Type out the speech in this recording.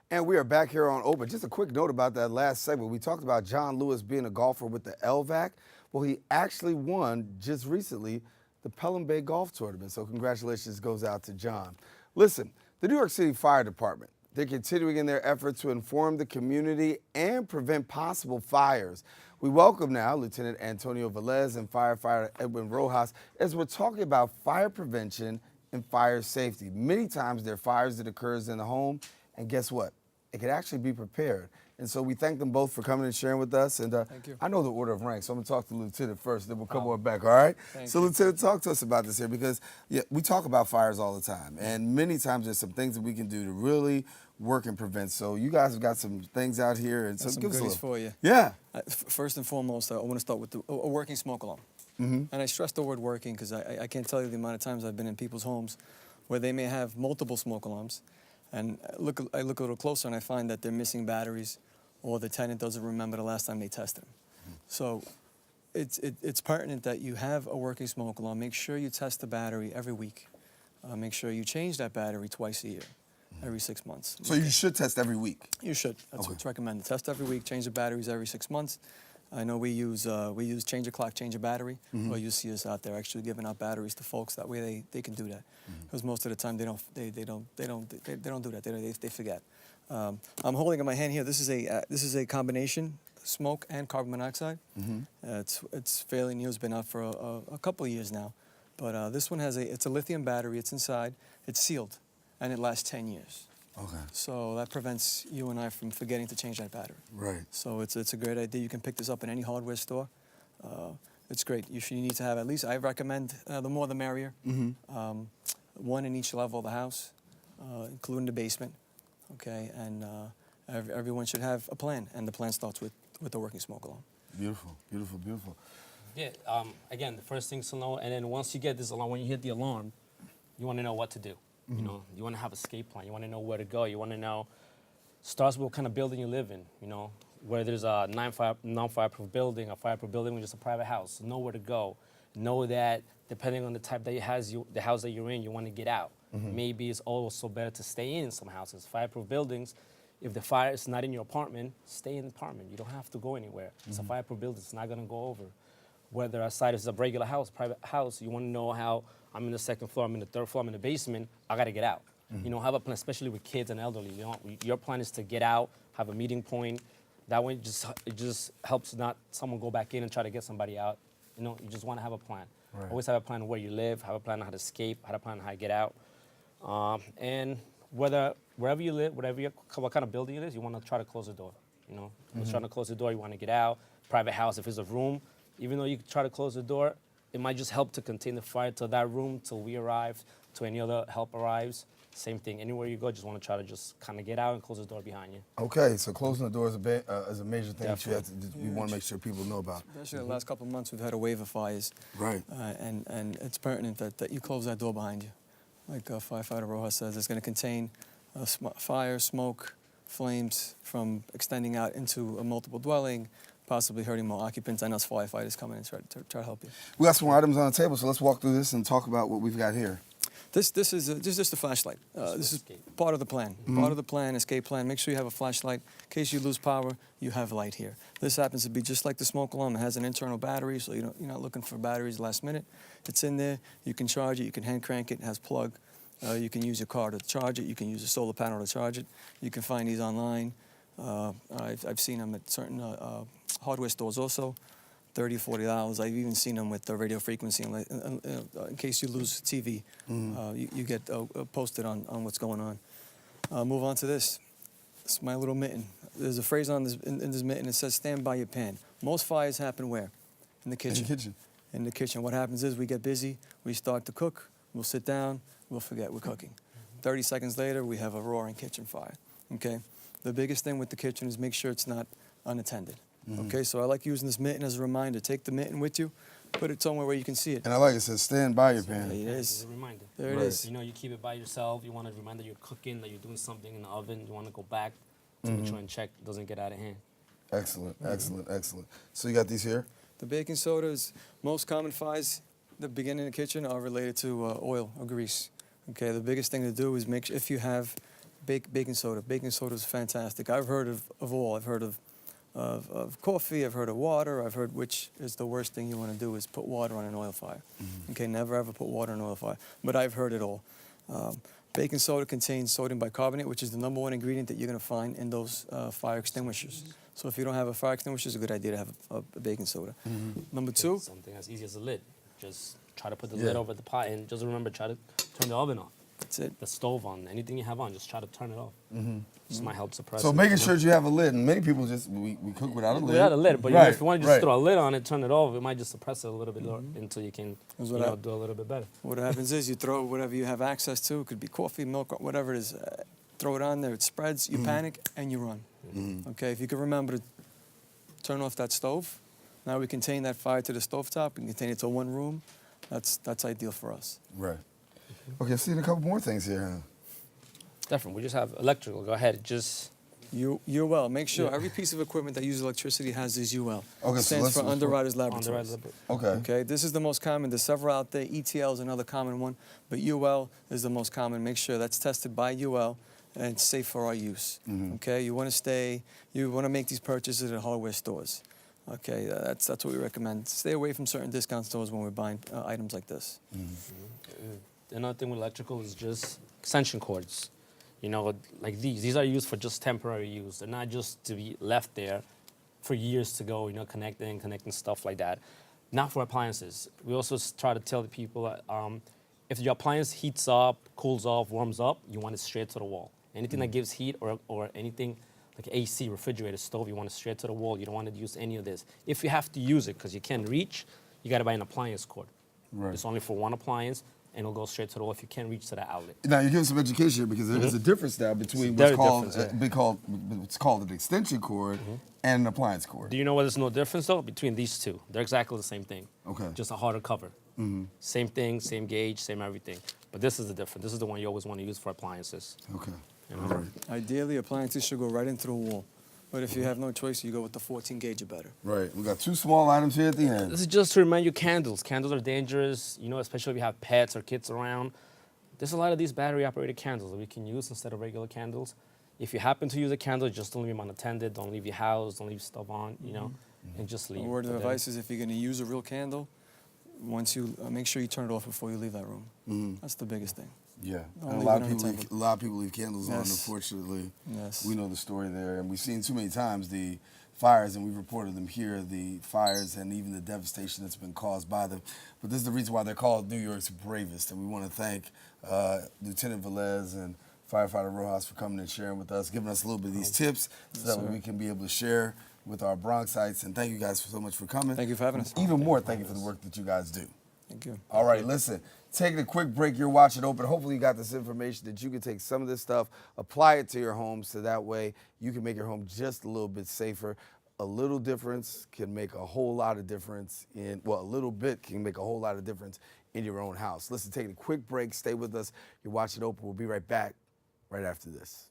And we are back here on Open. Just a quick note about that last segment. We talked about John Lewis being a golfer with the LVAC. Well, he actually won just recently the Pelham Bay Golf Tournament. So congratulations goes out to John. Listen, the New York City Fire Department, they're continuing in their effort to inform the community and prevent possible fires. We welcome now Lieutenant Antonio Velez and Firefighter Edwin Rojas as we're talking about fire prevention and fire safety. Many times there are fires that occurs in the home, and guess what? It could actually be prepared. And so we thank them both for coming and sharing with us. And Thank you. I know the order of rank, so I'm going to talk to the Lieutenant first, then we'll come on back, all right? So, Lieutenant, talk to us about this here because we talk about fires all the time. And many times there's some things that we can do to really work and prevent. So you guys have got some things out here. And so some give us a goodies for you. Yeah. First and foremost, I want to start with a working smoke alarm. And I stress the word working because I can't tell you the amount of times I've been in people's homes where they may have multiple smoke alarms. And I look a little closer and I find that they're missing batteries or the tenant doesn't remember the last time they tested them. So it's pertinent that you have a working smoke alarm. Make sure you test the battery every week. Make sure you change that battery twice a year, every 6 months. So you should test every week? You should. That's what's recommended. Test every week, change the batteries every 6 months. I know we use change a clock, change a battery. Well, you see us out there actually giving out batteries to folks. That way they can do that. Because most of the time they don't do that. They forget. I'm holding in my hand here. This is a combination smoke and carbon monoxide. It's fairly new. It's been out for a couple of years now. But this one it's a lithium battery. It's inside. It's sealed, and it lasts 10 years. Okay. So that prevents you and I from forgetting to change that battery. Right. So it's a great idea. You can pick this up in any hardware store. It's great. You need to have at least, I recommend the more the merrier. One in each level of the house, including the basement. Okay, and everyone should have a plan, and the plan starts with the working smoke alarm. Beautiful, beautiful, beautiful. Yeah, again, the first thing to know, and then once you get this alarm, when you hit the alarm, you want to know what to do. You know, you want to have an escape plan. You want to know where to go. You want to know, starts with what kind of building you live in, you know, where there's a non-fireproof building, a fireproof building, or just a private house. Know where to go. Know that depending on the type that the house that you're in, you want to get out. Maybe it's also better to stay in some houses. Fireproof buildings, if the fire is not in your apartment, stay in the apartment. You don't have to go anywhere. It's a fireproof building. It's not going to go over. Whether aside it's a regular house, private house, you want to know how I'm in the second floor, I'm in the third floor, I'm in the basement, I got to get out. You know, have a plan, especially with kids and elderly. You know, your plan is to get out, have a meeting point. That way it just helps not someone go back in and try to get somebody out. You know, you just want to have a plan. Right. Always have a plan where you live, have a plan on how to escape, have a plan on how to get out. And wherever you live, what kind of building it is, you want to try to close the door. You know, if trying to close the door, you want to get out. Private house, if it's a room, even though you try to close the door, it might just help to contain the fire to that room till we arrive, till any other help arrives. Same thing. Anywhere you go, just want to try to just kind of get out and close the door behind you. Okay, so closing the door is a major thing that you want to make sure people know about. Especially the last couple of months, we've had a wave of fires. Right. And it's pertinent that you close that door behind you. Like Firefighter Rojas says, it's going to contain fire, smoke, flames from extending out into a multiple dwelling, possibly hurting more occupants, and us firefighters coming in to try to help you. We got some more items on the table, so let's walk through this and talk about what we've got here. This is just a flashlight. This is part of the plan. Part of the plan, escape plan. Make sure you have a flashlight. In case you lose power, you have light here. This happens to be just like the smoke alarm. It has an internal battery, so you're not looking for batteries last minute. It's in there. You can charge it. You can hand crank it. It has plug. You can use your car to charge it. You can use a solar panel to charge it. You can find these online. I've seen them at certain hardware stores also, $30, $40. I've even seen them with the radio frequency. In case you lose TV, you get posted on what's going on. Move on to this. It's my little mitten. There's a phrase in this mitten. It says, "Stand by your pan." Most fires happen where? In the kitchen. In the kitchen. In the kitchen. What happens is we get busy. We start to cook. We'll sit down. We'll forget we're cooking. 30 seconds later, we have a roaring kitchen fire. Okay. The biggest thing with the kitchen is make sure it's not unattended. Okay, so I like using this mitten as a reminder. Take the mitten with you, put it somewhere where you can see it. And I like it says, stand by your pan. There it is. It's a reminder. There it is. You know, you keep it by yourself. You want to remind that you're cooking, that you're doing something in the oven. You want to go back to make sure and check it doesn't get out of hand. Excellent, excellent, excellent. So you got these here? The baking sodas, most common fires that begin in the kitchen are related to oil or grease. Okay, the biggest thing to do is make sure if you have baking soda. Baking soda is fantastic. I've heard of all. I've heard of coffee. I've heard of water. I've heard which is the worst thing you want to do is put water on an oil fire. Okay, never ever put water on an oil fire. But I've heard it all. Baking soda contains sodium bicarbonate, which is the #1 ingredient that you're going to find in those fire extinguishers. So if you don't have a fire extinguisher, it's a good idea to have a baking soda. Number 2, Something as easy as a lid. Just try to put the lid over the pot, and just remember, try to turn the oven off. that's it. The stove on, anything you have on, just try to turn it off. This might help suppress So it. making sure you have a lid, and many people just we cook without a lid. Without a lid, but right, if you want to just right. throw a lid on it, turn it off, it might just suppress it a little bit until you can That's you what know, do a little bit better. What happens is you throw whatever you have access to. It could be coffee, milk, whatever it is. Throw it on there. It spreads. You panic and you run. Okay. If you can remember to turn off that stove, now we contain that fire to the stovetop. We can contain it to one room. That's ideal for us. Right. Okay, I've seen a couple more things here. Huh? Definitely. We just have electrical. Go ahead. Just UL. Make sure every piece of equipment that uses electricity has this UL. Okay, so Stands let's- for let's- Underwriters Laboratories. Okay. Okay, this is the most common. There's several out there. ETL is another common one, but UL is the most common. Make sure that's tested by UL and it's safe for our use. Okay, you want to make these purchases at hardware stores. Okay, that's what we recommend. Stay away from certain discount stores when we're buying items like this. another thing with electrical is just extension cords. You know, like these. These are used for just temporary use. They're not just to be left there for years to go, you know, connecting stuff like that. Not for appliances. We also try to tell the people that if your appliance heats up, cools off, warms up, you want it straight to the wall. Anything that gives heat or anything like AC, refrigerator, stove, you want it straight to the wall. You don't want to use any of this. If you have to use it because you can't reach, you got to buy an appliance cord. Right. It's only for one appliance, and it'll go straight to the wall if you can't reach to the outlet. Now you're giving some education here because there's a difference now between Very what's called an extension cord and an appliance cord. Do you know what there's no difference, though, between these two? They're exactly the same thing. Okay. Just a harder cover. Same thing, same gauge, same everything. But this is the difference. This is the one you always want to use for appliances. Okay. You know? All right. Ideally, appliances should go right into the wall. But if you have no choice, you go with the 14 gauge or better. Right. We got two small items here at the end. This is just to remind you candles. Candles are dangerous, you know, especially if you have pets or kids around. There's a lot of these battery-operated candles that we can use instead of regular candles. If you happen to use a candle, just don't leave them unattended. Don't leave your house. Don't leave stuff on, you know, and just leave. A word of But then- advice is if you're going to use a real candle, once you make sure you turn it off before you leave that room. That's the biggest thing. Yeah. Don't And leave it unattended. a lot of people leave candles on, Yes. unfortunately. Yes. We know the story there, and we've seen too many times the fires, and we've reported them here, the fires and even the devastation that's been caused by them. But this is the reason why they're called New York's bravest, and we want to thank Lieutenant Velez and Firefighter Rojas for coming and sharing with us, giving us a little bit of these tips so that we can be able to share with our Bronxites. And thank you guys so much for coming. Thank you for having us. Even more, thank you for the work that you guys do. Thank you. All right, listen, taking a quick break, you're watching Open. Hopefully you got this information that you can take some of this stuff, apply it to your home so that way you can make your home just a little bit safer. A little difference can make a whole lot of difference a little bit can make a whole lot of difference in your own house. Listen, taking a quick break, stay with us. You're watching Open. We'll be right back right after this.